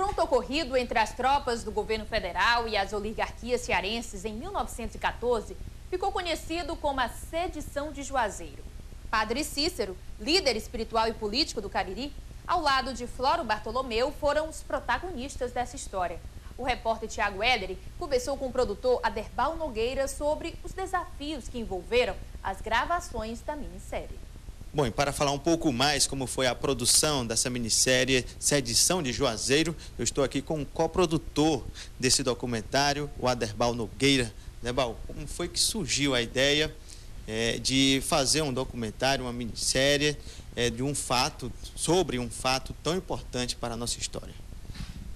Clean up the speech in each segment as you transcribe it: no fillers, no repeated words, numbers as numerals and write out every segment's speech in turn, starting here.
confronto ocorrido entre as tropas do governo federal e as oligarquias cearenses em 1914 ficou conhecido como a Sedição de Juazeiro. Padre Cícero, líder espiritual e político do Cariri, ao lado de Floro Bartolomeu, foram os protagonistas dessa história. O repórter Tiago Éderi conversou com o produtor Aderbal Nogueira sobre os desafios que envolveram as gravações da minissérie. Bom, e para falar um pouco mais como foi a produção dessa minissérie Sedição de Juazeiro, eu estou aqui com o coprodutor desse documentário, o Aderbal Nogueira. Aderbal, como foi que surgiu a ideia de fazer um documentário, uma minissérie sobre um fato tão importante para a nossa história?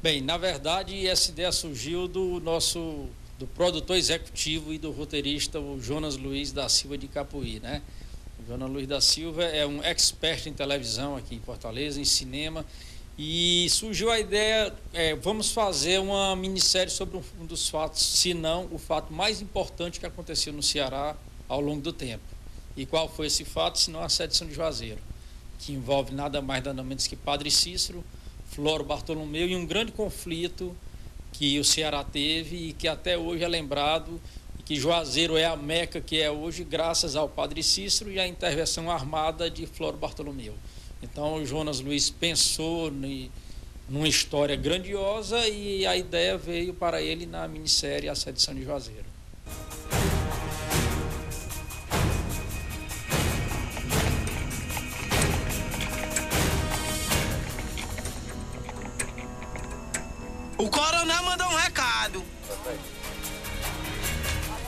Bem, na verdade, essa ideia surgiu do produtor executivo e do roteirista, o Jonas Luiz da Silva de Capuí, né? O Jonas Luiz da Silva é um expert em televisão aqui em Fortaleza, em cinema, e surgiu a ideia, vamos fazer uma minissérie sobre um dos fatos, se não o fato mais importante que aconteceu no Ceará ao longo do tempo. E qual foi esse fato, se não a Sedição de Juazeiro, que envolve nada mais nada menos que Padre Cícero, Floro Bartolomeu e um grande conflito que o Ceará teve e que até hoje é lembrado, e que Juazeiro é a Meca que é hoje graças ao Padre Cícero e à intervenção armada de Floro Bartolomeu. Então o Jonas Luiz pensou numa história grandiosa e a ideia veio para ele na minissérie A Sedição de Juazeiro. O coronel mandou um recado.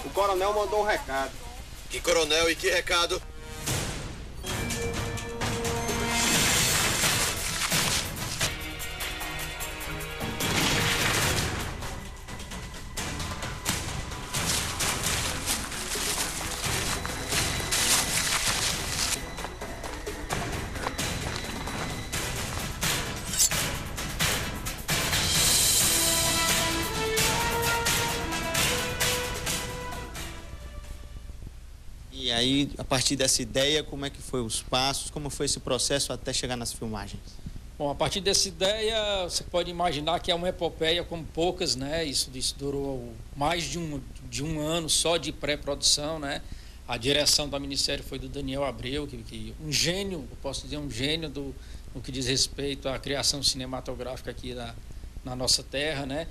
O coronel mandou um recado. Que coronel e que recado? E aí, a partir dessa ideia, como é que foi os passos, como foi esse processo até chegar nas filmagens? Bom, a partir dessa ideia, você pode imaginar que é uma epopeia como poucas, né? Isso durou mais de um ano só de pré-produção, né? A direção da minissérie foi do Daniel Abreu, que um gênio, eu posso dizer um gênio no que diz respeito à criação cinematográfica aqui na nossa terra, né?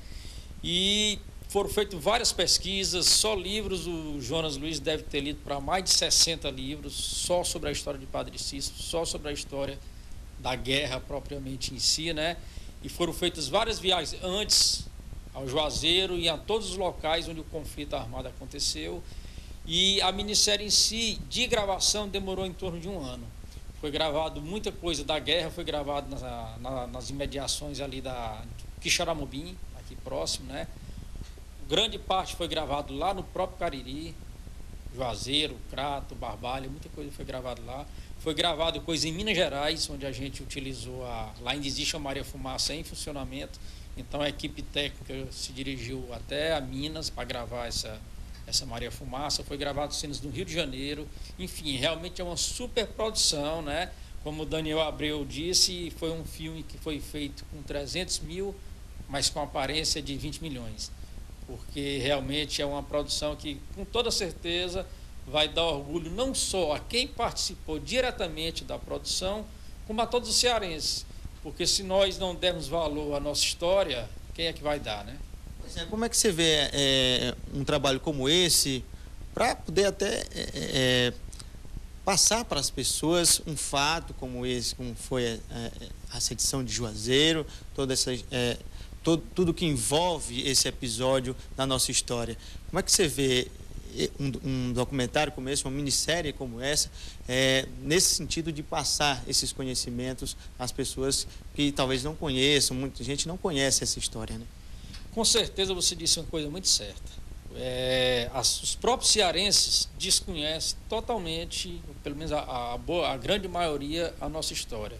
E foram feitas várias pesquisas, só livros, o Jonas Luiz deve ter lido para mais de 60 livros, só sobre a história de Padre Cícero, só sobre a história da guerra propriamente em si, né? E foram feitas várias viagens antes ao Juazeiro e a todos os locais onde o conflito armado aconteceu. E a minissérie em si, de gravação, demorou em torno de um ano. Foi gravado muita coisa da guerra, foi gravado nas imediações ali da Quixaramobim, aqui próximo, né? Grande parte foi gravado lá no próprio Cariri, Juazeiro, Crato, Barbalha, muita coisa foi gravada lá. Foi gravado coisa em Minas Gerais, onde a gente utilizou lá ainda existe a Maria Fumaça em funcionamento, então a equipe técnica se dirigiu até a Minas para gravar essa Maria Fumaça. Foi gravado cenas no Rio de Janeiro, enfim, realmente é uma super produção, né? Como o Daniel Abreu disse, foi um filme que foi feito com 300 mil, mas com aparência de 20 milhões. Porque realmente é uma produção que, com toda certeza, vai dar orgulho não só a quem participou diretamente da produção, como a todos os cearenses. Porque se nós não dermos valor à nossa história, quem é que vai dar, né? Pois é, como é que você vê um trabalho como esse, para poder até passar para as pessoas um fato como esse, como foi a Sedição de Juazeiro, toda essa... tudo que envolve esse episódio na nossa história. Como é que você vê um documentário como esse, uma minissérie como essa, nesse sentido de passar esses conhecimentos às pessoas que talvez não conheçam, muita gente não conhece essa história, né? Com certeza você disse uma coisa muito certa. Os próprios cearenses desconhecem totalmente, pelo menos a grande maioria, a nossa história.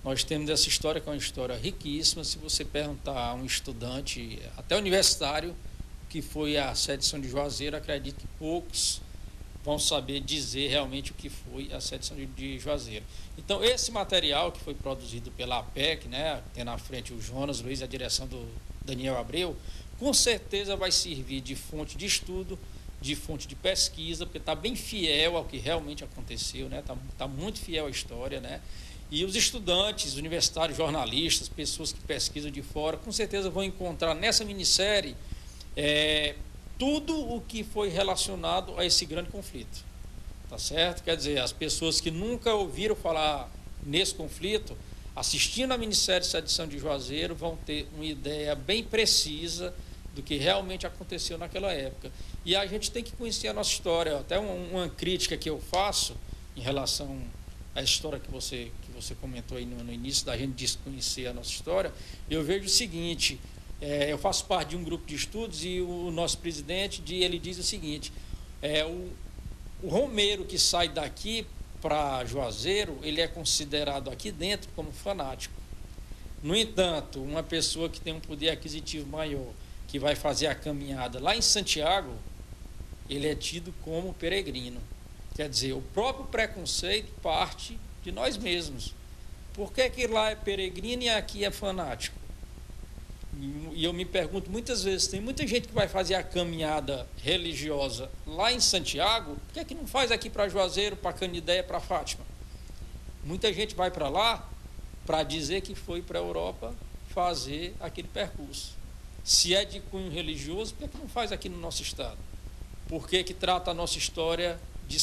Nós temos essa história que é uma história riquíssima. Se você perguntar a um estudante, até universitário, que foi a Sedição de Juazeiro, acredito que poucos vão saber dizer realmente o que foi a sedição de Juazeiro. Então, esse material que foi produzido pela APEC, né, tem na frente o Jonas Luiz, a direção do Daniel Abreu, com certeza vai servir de fonte de estudo, de fonte de pesquisa, porque está bem fiel ao que realmente aconteceu, né, tá muito fiel à história, né, e os estudantes, universitários, jornalistas, pessoas que pesquisam de fora, com certeza vão encontrar nessa minissérie tudo o que foi relacionado a esse grande conflito, tá certo? Quer dizer, as pessoas que nunca ouviram falar nesse conflito, assistindo a minissérie Sedição de Juazeiro, vão ter uma ideia bem precisa do que realmente aconteceu naquela época. E a gente tem que conhecer a nossa história. Até uma crítica que eu faço em relação à história que você comentou aí no início, da gente desconhecer a nossa história, eu vejo o seguinte: eu faço parte de um grupo de estudos e o nosso presidente, ele diz o seguinte, o romeiro que sai daqui para Juazeiro, ele é considerado aqui dentro como fanático. No entanto, uma pessoa que tem um poder aquisitivo maior, que vai fazer a caminhada lá em Santiago, ele é tido como peregrino. Quer dizer, o próprio preconceito parte de nós mesmos. Por que lá é peregrino e aqui é fanático? E eu me pergunto muitas vezes, tem muita gente que vai fazer a caminhada religiosa lá em Santiago, por que não faz aqui para Juazeiro, para Canidéia, para Fátima? Muita gente vai para lá para dizer que foi para a Europa fazer aquele percurso. Se é de cunho religioso, por que não faz aqui no nosso estado? Por que trata a nossa história,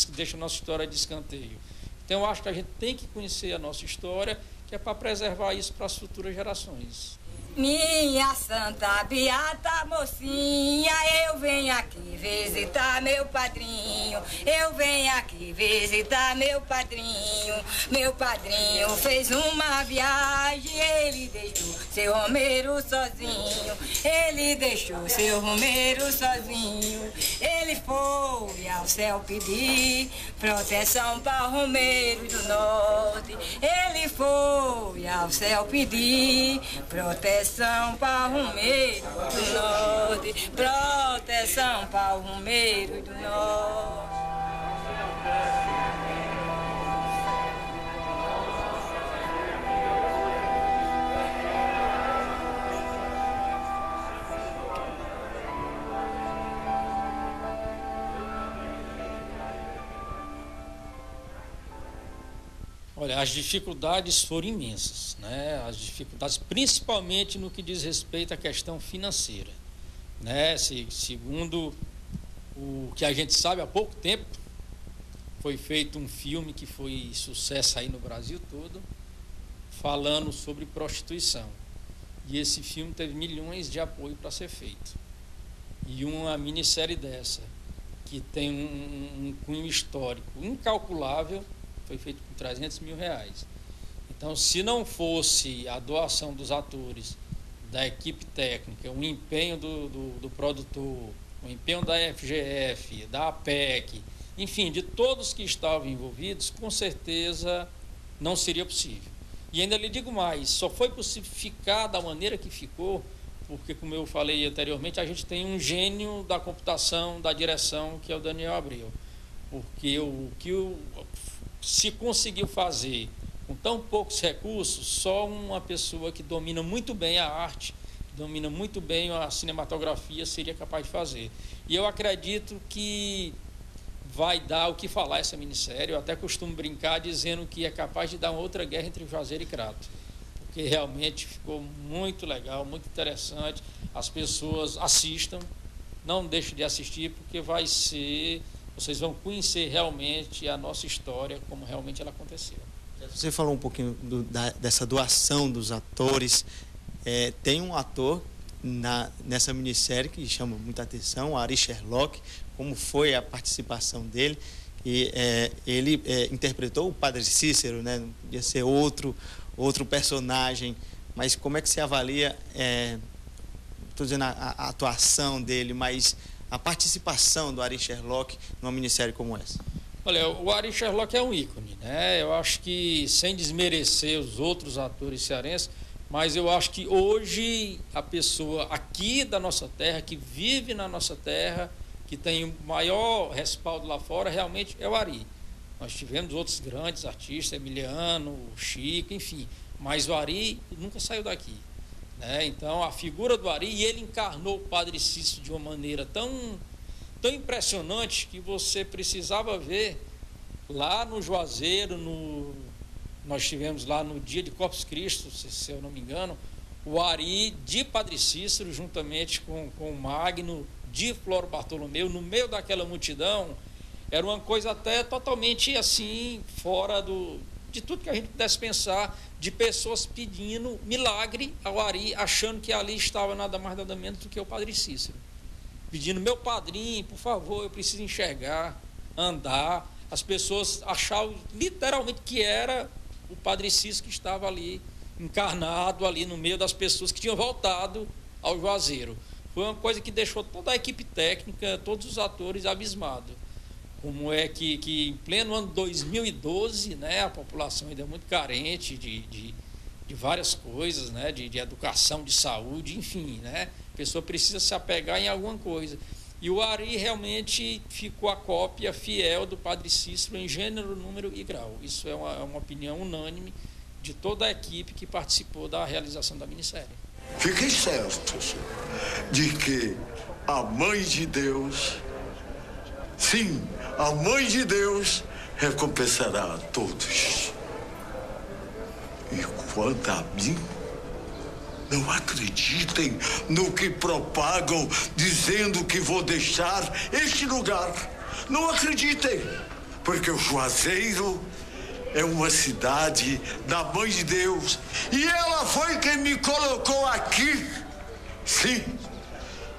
deixa a nossa história de escanteio? Então eu acho que a gente tem que conhecer a nossa história, que é para preservar isso para as futuras gerações. Minha Santa Beata Mocinha, eu venho aqui visitar meu padrinho. Eu venho aqui visitar meu padrinho. Meu padrinho fez uma viagem, ele deixou seu romeiro sozinho. Ele deixou seu romeiro sozinho. Ele foi ao céu pedir proteção para o romeiro do norte. Ele foi ao céu pedir proteção para o romeiro do norte, proteção para o romeiro do norte. Olha, as dificuldades foram imensas, né? As dificuldades, principalmente no que diz respeito à questão financeira, né? Segundo o que a gente sabe, há pouco tempo foi feito um filme que foi sucesso aí no Brasil todo, falando sobre prostituição. E esse filme teve milhões de apoio para ser feito. E uma minissérie dessa, que tem um cunho histórico incalculável, foi feito com R$300 mil. Então, se não fosse a doação dos atores, da equipe técnica, o empenho do produtor, o empenho da FGF, da APEC, enfim, de todos que estavam envolvidos, com certeza não seria possível. E ainda lhe digo mais, só foi possível ficar da maneira que ficou, porque, como eu falei anteriormente, a gente tem um gênio da computação, da direção, que é o Daniel Abreu. Porque o que se conseguiu fazer com tão poucos recursos, só uma pessoa que domina muito bem a arte, domina muito bem a cinematografia, seria capaz de fazer. E eu acredito que vai dar o que falar essa minissérie. Eu até costumo brincar dizendo que é capaz de dar uma outra guerra entre Juazeiro e Crato, porque realmente ficou muito legal, muito interessante. As pessoas assistam, não deixem de assistir, porque vocês vão conhecer realmente a nossa história, como realmente ela aconteceu. Você falou um pouquinho dessa doação dos atores. Tem um ator nessa minissérie que chama muita atenção, o Ari Sherlock. Como foi a participação dele? E ele interpretou o Padre Cícero, né? Não podia ser outro personagem, mas como é que se avalia, estou dizendo a atuação dele, mas a participação do Ari Sherlock numa minissérie como essa? Olha, o Ari Sherlock é um ícone, né? Eu acho que, sem desmerecer os outros atores cearenses, mas eu acho que hoje a pessoa aqui da nossa terra, que vive na nossa terra, que que tem o maior respaldo lá fora realmente é o Ari. Nós tivemos outros grandes artistas, Emiliano, Chico, enfim, mas o Ari nunca saiu daqui, né? Então a figura do Ari, e ele encarnou o Padre Cícero de uma maneira tão impressionante que você precisava ver lá no Juazeiro, nós tivemos lá no dia de Corpus Christi, se eu não me engano, o Ari de Padre Cícero, juntamente com o Magno de Floro Bartolomeu, no meio daquela multidão. Era uma coisa até totalmente assim, fora de tudo que a gente pudesse pensar, de pessoas pedindo milagre ao Ari, achando que ali estava nada mais nada menos do que o Padre Cícero. Pedindo, meu padrinho, por favor, eu preciso enxergar, andar. As pessoas achavam literalmente que era o Padre Cícero que estava ali, encarnado ali no meio das pessoas que tinham voltado ao Juazeiro. Foi uma coisa que deixou toda a equipe técnica, todos os atores abismados. Como é que em pleno ano 2012, né, a população ainda é muito carente de várias coisas, né, de educação, de saúde, enfim, né, a pessoa precisa se apegar em alguma coisa. E o Ari realmente ficou a cópia fiel do Padre Cícero em gênero, número e grau. Isso é uma opinião unânime de toda a equipe que participou da realização da minissérie. Fiquem certos de que a Mãe de Deus, sim, a Mãe de Deus recompensará a todos. E quanto a mim, não acreditem no que propagam dizendo que vou deixar este lugar. Não acreditem, porque o Juazeiro é uma cidade da Mãe de Deus. E ela foi quem me colocou aqui. Sim.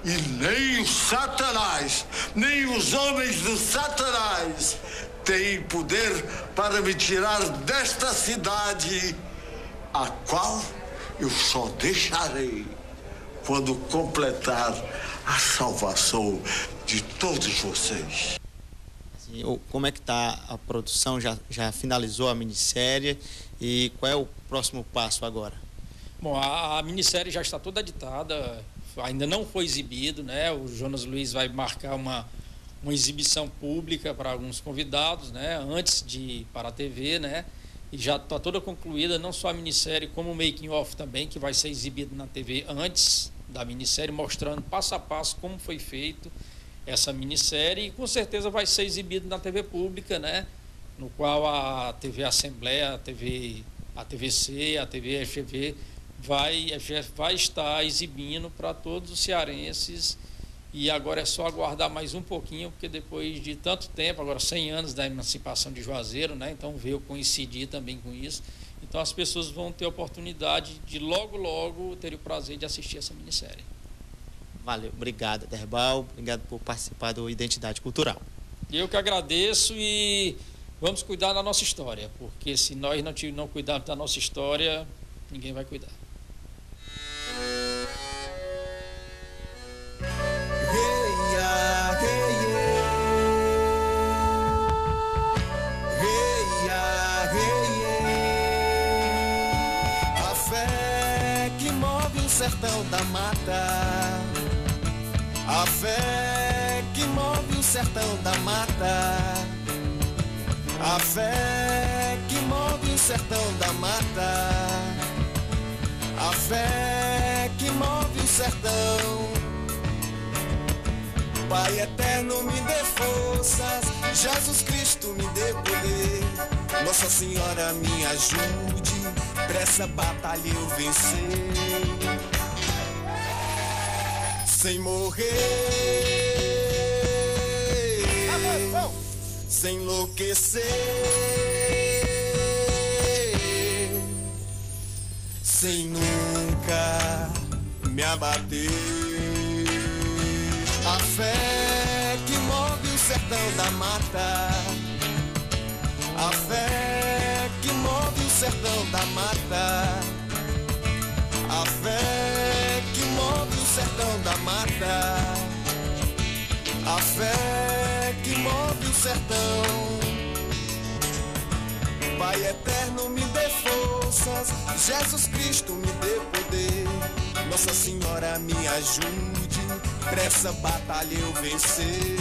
E nem o Satanás, nem os homens do Satanás têm poder para me tirar desta cidade, a qual eu só deixarei quando completar a salvação de todos vocês. Como é que está a produção? Já finalizou a minissérie? E qual é o próximo passo agora? Bom, a minissérie já está toda editada, ainda não foi exibido, né? O Jonas Luiz vai marcar uma exibição pública para alguns convidados, né? Antes de ir para a TV, né? E já está toda concluída, não só a minissérie, como o making of também, que vai ser exibido na TV antes da minissérie, mostrando passo a passo como foi feito essa minissérie, e com certeza vai ser exibido na TV pública, né? No qual a TV Assembleia, a TVC, a TV FGV vai estar exibindo para todos os cearenses. E agora é só aguardar mais um pouquinho, porque depois de tanto tempo, agora 100 anos da emancipação de Juazeiro, né? Então veio coincidir também com isso. Então as pessoas vão ter a oportunidade de logo ter o prazer de assistir essa minissérie. Valeu, obrigado, Derbal, obrigado por participar do Identidade Cultural. Eu que agradeço, e vamos cuidar da nossa história, porque se nós não cuidarmos da nossa história, ninguém vai cuidar. A fé que move o sertão da mata, a fé que move o sertão da mata, a fé que move o sertão da mata, a fé que move o sertão. Pai eterno, me dê forças, Jesus Cristo me dê poder, Nossa Senhora me ajude, pra essa batalha eu vencer. Sem morrer, sem enlouquecer, sem nunca me abater. A fé que move o sertão da mata, a fé que move o sertão da mata, a fé que move o sertão da mata, a fé que move o sertão. Pai eterno, me dê força, forças, Jesus Cristo me dê poder. Nossa Senhora me ajude, pra essa batalha eu vencer.